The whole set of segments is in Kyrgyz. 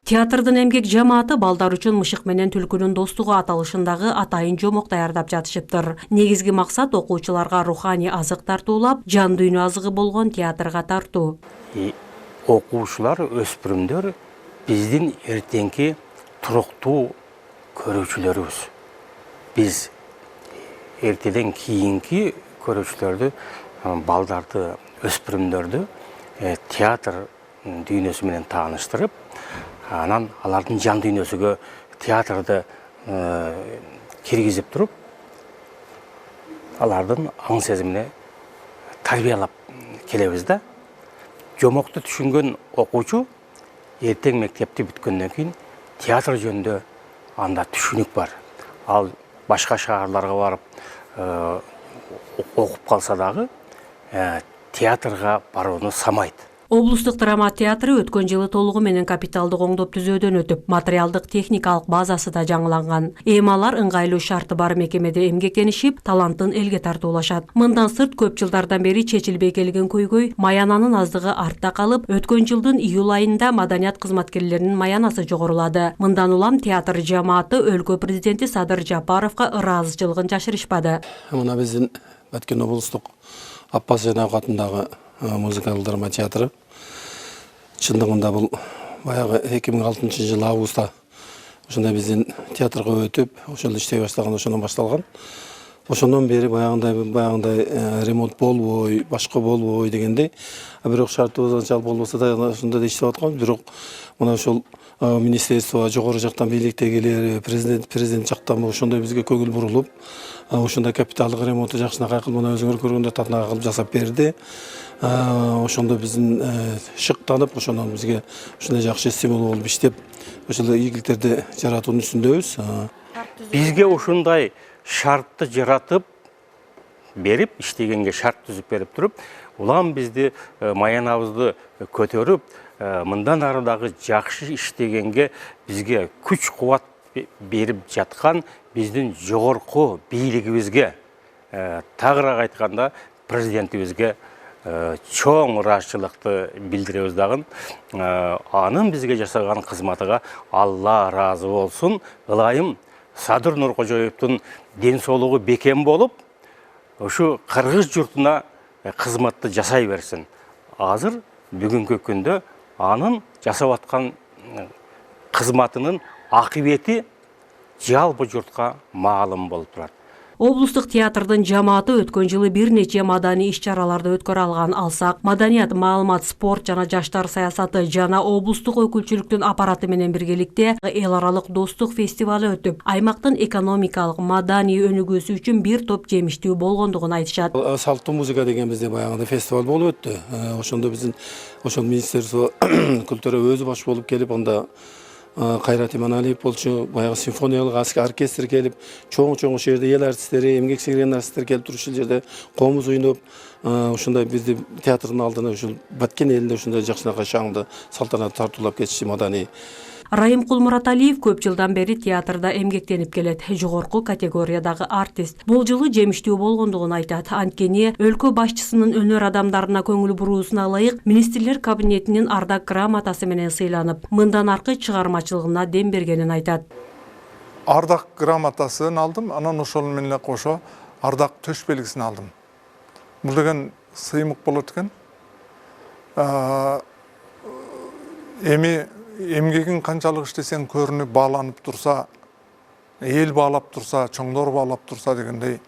Театрдын эмгек жамааты балдар үчүн Мышык менен Түлкүнүн достугу аталышындагы атайын жомок даярдап жатышыптыр. Негизги максат окуучуларга руханий азык тартуулап, жан дүйнө азыгы болгон театрга тартуу. Окуучулар, өспүрүмдөр биздин эртеңки туруктуу көрүүчүлөрүбүз. Биз эртеден кийинки көрүүчүлөрдү, балдарды, өспүрүмдөрдү театр дүйнөсү менен тааныштырып, анан алардын жан дүйнөсүгө театрды киргизип туруп, алардын аң сезимине тарбиялап келебиз да. Жомокту түшүнгөн окуучу эртең мектепти бүткөндөн кийин театр жөнүндө анда түшүнүк бар. Ал башка шаарларга барып окуп калса дагы театрга барууну самайт. Облустук драма театры өткөн жылы толугу менен капиталдык оңдоп түзөөдөн өтүп, материалдык техникалык базасы да жаңыланган. Алар ыңгайлуу шарты бар мекемеде эмгектенишип, талантын элге тартуулашат. Мындан сырт көп жылдардан бери чечилбей келген көйгөй маянанын аздыгы артта калып, өткөн жылдын июль айында маданият кызматкерлеринин маянасы жогорулады. Мындан улам театр жамааты өлкө президенти Садыр Жапаровго ыраазычылыгын жашырышпады. Мына биздин өткөн облустук Аппаз Жайнабек атындагы музыкалдык драма театры чындыгында бул баягы 2006 жылы августта ошондой биздин театрга өтүп, ошол иштей баштаган, ошондон башталган. Ошондон бери баягындай ремонт болбой, башка болбой дегендей, бирок шартыбыз анчалык болбосо да ошондо да иштеп аткан. Бирок мына ошол министерство, жогору жактан бийликтегилер, президент жактан ошондой бизге көңүл бурулуп, ошондой капиталдык ремонтту жакшынакай кылып, мына өзүңөр көргөндөй татынакай кылып жасап берди. Ошондо биздин шыктанып, ошондон бизге ушундай жакшы стимул болуп иштеп, ошол ийгиликтерди жаратуунун үстүндөбүз. Бизге ушундай шартты жаратып берип, иштегенге шарт түзүп берип туруп, улам бизди маянабызды көтөрүп, мындан ары дагы жакшы иштегенге бизге күч кубат берип жаткан биздин жогорку бийлигибизге, тагыраак айтканда президентибизге чоң ыраазычылыкты билдиребиз дагы. Анын бизге жасаган кызматыга Алла ыраазы болсун. Ылайым Садыр Нуркожоевдун ден соолугу бекем болуп, ушу кыргыз журтуна кызматты жасай берсин. Азыр бүгүнкү күндө анын жасап аткан кызматынын акыбети жалпы журтка маалым болуп турат. Облустук театрдын жамааты өткөн жылы бир нече маданий иш-чараларды өткөрө алган. Алсак, маданият, маалымат, спорт жана жаштар саясаты жана облустук өкүлчүлүктүн аппараты менен биргеликте эл аралык достук фестивалы өтүп, аймактын экономикалык, маданий өнүгүүсү үчүн бир топ жемиштүү болгондугун айтышат. Салттуу музыка деген бизде баягындай фестиваль болуп өттү. Ошондо биздин ошол министерство күлтүрө өзү баш болуп келип, анда Кайрат Иманалиев болчу, баягы симфониялык оркестр келип, чоң-чоң ошол жерде эл артисттери, эмгек сиңирген артисттер келип туруп, ушул жерде комуз ойноп, ошондой бизди театрдын алдына ушул Баткен элинде ушундай жакшынакай шаңды салтанат тартуулап кетишти маданий. Райымкул Мураталиев көп жылдан бери театрда эмгектенип келет. Жогорку категориядагы артист. Бул жылы жемиштүү болгондугун айтат. Анткени өлкө башчысынын өнөр адамдарына көңүл буруусуна ылайык министрлер кабинетинин ардак грамотасы менен сыйланып, мындан аркы чыгармачылыгына дем бергенин айтат. Ардак грамотасын алдым, анан ошол менен кошо ардак төш белгисин алдым. Бул деген сыймык болот экен. Эми эмгегин канчалык иштесең көрүнүп бааланып турса, эл баалап турса, чоңдор баалап турса дегендей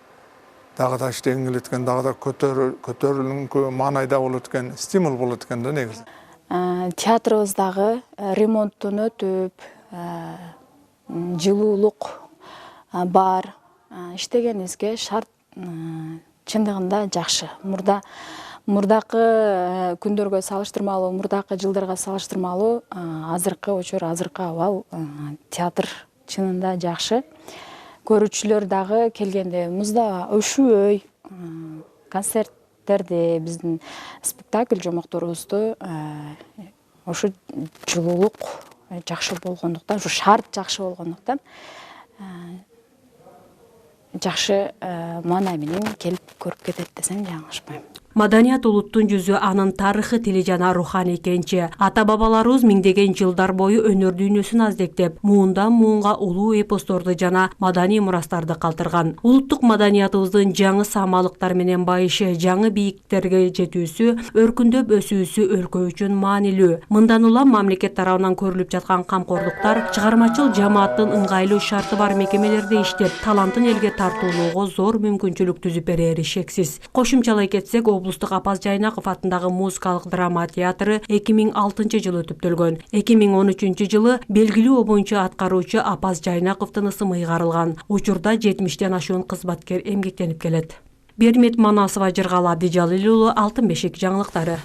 дагы да иштегин келет экен, дагы да көтөрүлүнгө маанайда болот экен, стимул болот экен да негизи. Театрыбыздагы ремонттон өтүп, жылуулук бар, иштегенибизге шарт чындыгында жакшы. Мурдакы күндөргө салыштырмалуу, мурдакы жылдарга салыштырмалуу азыркы учур, азыркы абал театр чынында жакшы. Көрүүчүлөр дагы келгенде музда өшүбөй, концерттерди, биздин спектакль жомокторубузду ушу жылуулук жакшы болгондуктан, ушу шарт жакшы болгондуктан жакшы маанай менен келип көрүп кетет десем жаңылышпайм. Маданият улуттун жүзү, анын тарыхы, тили жана руханий кенчи. Ата бабаларыбыз миңдеген жылдар бою өнөр дүйнөсүн аздектеп, муундан муунга улуу эпосторду жана маданий мурастарды калтырган. Улуттук маданиятыбыздын жаңы самалыктар менен байышы, жаңы бийиктерге жетүүсү, өркүндөп өсүүсү өлкө үчүн маанилүү. Мындан улам мамлекет тарабынан көрүлүп жаткан камкорлуктар чыгармачыл жамааттын ыңгайлуу шарты бар мекемелерде иштеп, талантын элге тартуулоого зор мүмкүнчүлүк түзүп берери шексиз. Кошумчалай кетсек, облустук Апаз Жайнаков атындагы музыкалык драма театры 2006 жылы түптөлгөн. 2013 жылы белгилүү обончу аткаруучу Апаз Жайнаковдун ысымы ыйгарылган. Учурда 70тен ашуун кызматкер эмгектенип келет. Бермет Манасова, Жыргал Абдижалил уулу, Алтын бешик жаңылыктары.